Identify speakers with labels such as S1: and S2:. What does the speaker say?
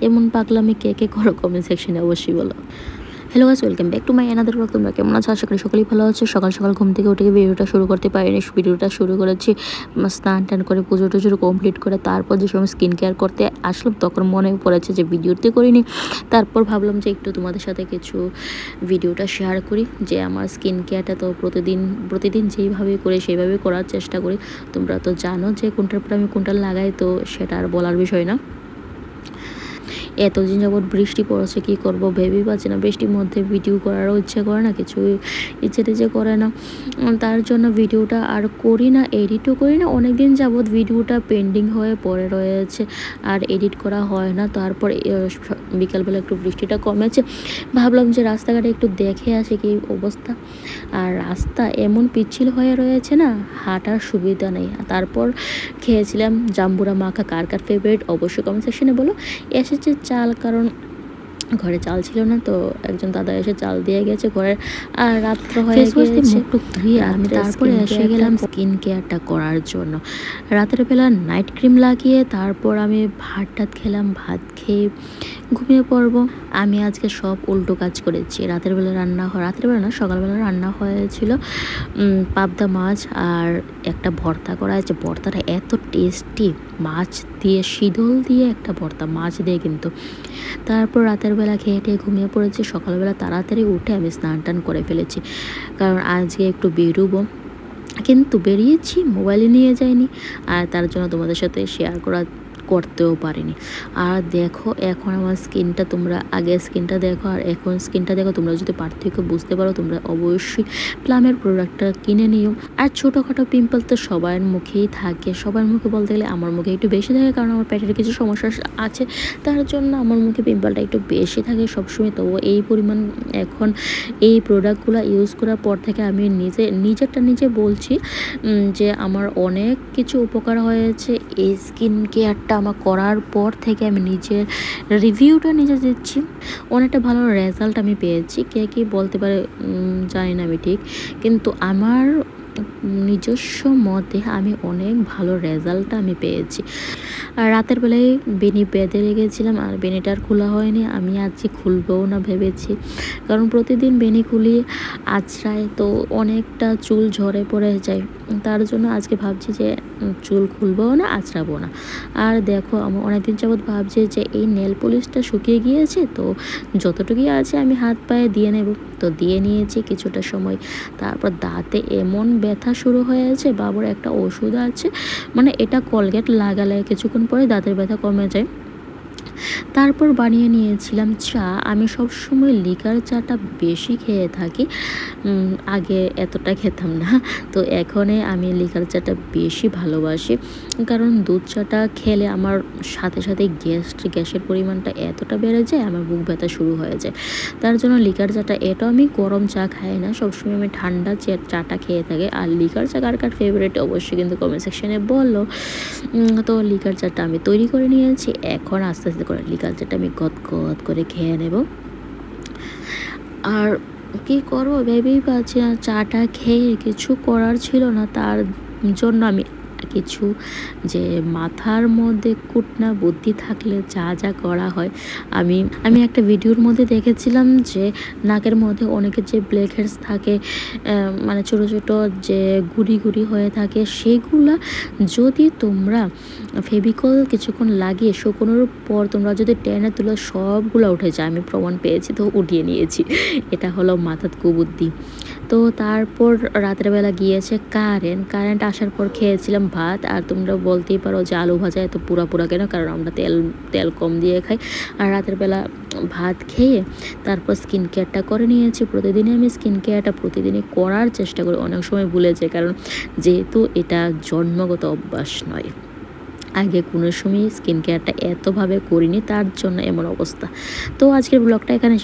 S1: এমন পাগলামি কে কে করো কমেন্ট সেকশনে অবশ্যই বলো। Hello guys, welcome back to my another blog. তোমরা কেমন আছো? আশা করি সকলেই ভালো আছো। সকাল সকাল ঘুম থেকে উঠে ভিডিওটা শুরু করতে পারিনি। ভিডিওটা শুরু করেছি স্নান টান করে পুজো টুজো কমপ্লিট করে, তারপর যে সময় স্কিন কেয়ার করতে আসলাম তখন মনে পড়েছে যে ভিডিওতে করিনি। তারপর ভাবলাম যে একটু তোমাদের সাথে কিছু ভিডিওটা শেয়ার করি, যে আমার স্কিন কেয়ারটা তো প্রতিদিন যেইভাবে করি সেইভাবে করার চেষ্টা করি। তোমরা তো জানো যে কোনটার পর আমি কোনটা লাগাই, তো সেটা আর বলার বিষয় না। এতদিন যাবৎ বৃষ্টি পড়েছে, কী করবো ভেবেই পাচ্ছি না। বৃষ্টির মধ্যে ভিডিও করারও ইচ্ছে করে না, কিছুই ইচ্ছে টিচ্ছে করে না। তার জন্য ভিডিওটা আর করি না, এডিটও করি না। অনেক দিন যাবৎ ভিডিওটা পেন্ডিং হয়ে পড়ে রয়েছে, আর এডিট করা হয় না। তারপর বিকালবেলা একটু বৃষ্টিটা কমেছে, ভাবলাম যে রাস্তাঘাটে একটু দেখে আসে কি অবস্থা। আর রাস্তা এমন পিচ্ছিল হয়ে রয়েছে না, হাঁটার সুবিধা নেই। তারপর খেয়েছিলাম জাম্বুরা মাখা। কার কার ফেভারিট অবশ্যই কমেন্ট সেকশনে বলো। এসেছে চাল, কারণ ঘরে চাল ছিল না, তো একজন দাদা এসে চাল দিয়ে গেছে ঘরে। আর রাত্র হয়ে গিয়েছে, আমি তারপরে এসে গেলাম স্কিন কেয়ারটা করার জন্য। রাতের বেলা নাইট ক্রিম লাগিয়ে তারপর আমি ভাত খেলাম। ভাত খেয়ে ঘুমিয়ে পড়বো। আমি আজকে সব উল্টো কাজ করেছি। রাতের বেলা না, সকালবেলা রান্না হয়েছিল পাবদা মাছ আর একটা ভর্তা করা হয়েছে। ভর্তাটা এত টেস্টি, মাছ দিয়ে শীতল দিয়ে একটা ভর্তা, মাছ দিয়ে কিন্তু। তারপর রাতের বেলা খেয়ে টেয়ে ঘুমিয়ে পড়েছি। সকালবেলা তাড়াতাড়ি উঠে আমি স্নান টান করে ফেলেছি, কারণ আজকে একটু বেরোবো। কিন্তু বেরিয়েছি, মোবাইলে নিয়ে যাইনি, আর তার জন্য তোমাদের সাথে শেয়ার করতেও পারিনি। আর দেখো এখন আমার স্কিনটা, তোমরা আগে স্কিনটা দেখো আর এখন স্কিনটা দেখো। তোমরা যদি পার্থক্য বুঝতে পারো, তোমরা অবশ্যই প্লামের প্রোডাক্টটা কিনে নিও। আর ছোটোখাটো পিম্পল তো সবার মুখেই থাকে, সবার মুখে বলতে গেলে আমার মুখে একটু বেশি থাকে, কারণ আমার পেটের কিছু সমস্যা আছে, তার জন্য আমার মুখে পিম্পলটা একটু বেশি থাকে সবসময়। তবুও এই পরিমাণ এখন এই প্রোডাক্টগুলো ইউজ করার পর থেকে আমি নিজে বলছি যে আমার অনেক কিছু উপকার হয়েছে। এই স্কিন কেয়ারটা আমার করার পর থেকে আমি নিজের রিভিউটা নিজে দিচ্ছি। অনেকটা ভালো রেজাল্ট আমি পেয়েছি। কে কী বলতে পারে জানি না আমি ঠিক, কিন্তু আমার নিজস্ব মতে আমি অনেক ভালো রেজাল্টটা আমি পেয়েছি। আর রাতের বেলায় বেনি বেঁধে রেখেছিলাম, আর বেনিটার খোলা হয়নি। আমি আজকে খুলবও না ভেবেছি, কারণ প্রতিদিন বেনি খুলি আঁচড়ায় তো অনেকটা চুল ঝরে পড়ে যায়। তার জন্য আজকে ভাবছি যে চুল খুলবও না, আঁচড়াবো না। আর দেখো আমার অনেকদিন যাবৎ ভাবছি যে এই নেল পলিশটা শুকিয়ে গিয়েছে, তো যতটুকুই আছে আমি হাত পায়ে দিয়ে নেব। তো দিয়ে নিয়েছি কিছুটা সময়। তারপর দাঁতে এমন ব্যথা শুরু হয়েছে, বাবুর একটা ওষুধ আছে, মানে এটা কোলগেট লাগালে কিছুক্ষণ পরে দাঁতের ব্যথা কমে যায়। তারপর বানিয়ে নিয়েছিলাম চা। আমি সবসময় লিকার চাটা বেশি খেয়ে থাকি, আগে এতটা খেতাম না, তো এখনে আমি লিকার চাটা বেশি ভালোবাসি। কারণ দুধ চাটা খেলে আমার সাথে সাথে গ্যাসের পরিমাণটা এতটা বেড়ে যায়, আমার বুক ব্যথা শুরু হয়ে যায়। তার জন্য লিকার চাটা, এটা আমি গরম চা খাই না, সবসময় আমি ঠান্ডা চাটা খেয়ে থাকি। আর লিকার চা কার কার ফেভারিট অবশ্যই কিন্তু কমেন্ট সেকশনে বলো। তো লিকার চাটা আমি তৈরি করে নিয়েছি, এখন আস্তে আস্তে করে লিকার চাটা আমি গদ করে খেয়ে নেব। আর কি করবো ভেবেই পাচ্ছি না, চাটা খেয়ে কিছু করার ছিল না, তার জন্য আমি কিছু, যে মাথার মধ্যে কুটনা বুদ্ধি থাকলে যা করা হয়। আমি একটা ভিডিওর মধ্যে দেখেছিলাম যে নাকের মধ্যে অনেকের যে ব্ল্যাক হেডস থাকে, মানে ছোটো ছোটো যে গুড়ি হয়ে থাকে, সেগুলা যদি তোমরা ফেভিকল কিছুক্ষণ লাগিয়ে শুকনোর পর তোমরা যদি টেনে তুলো, সবগুলো উঠে যায়। আমি প্রমাণ পেয়েছি, তো উঠিয়ে নিয়েছি। এটা হলো মাথার কুবুদ্ধি। তো তারপর রাতের বেলা গিয়েছে কারেন্ট আসার পর খেয়েছিলাম ভাত। আর তোমরা বলতেই পারো যে আলু ভাজা এত পুরা কেন, কারণ আমরা তেল কম দিয়ে খাই। আর রাতের বেলা ভাত খেয়ে তারপর স্কিন কেয়ারটা করে নিয়েছি। প্রতিদিনই আমি স্কিন কেয়ারটা প্রতিদিনই করার চেষ্টা করি, অনেক সময় ভুলে যাই, কারণ যেহেতু এটা জন্মগত অভ্যাস নয়। আগে কোনো সময় স্কিন কেয়ারটা এতভাবে করিনি, তার জন্য এমন অবস্থা। তো আজকের ব্লগটা এখানে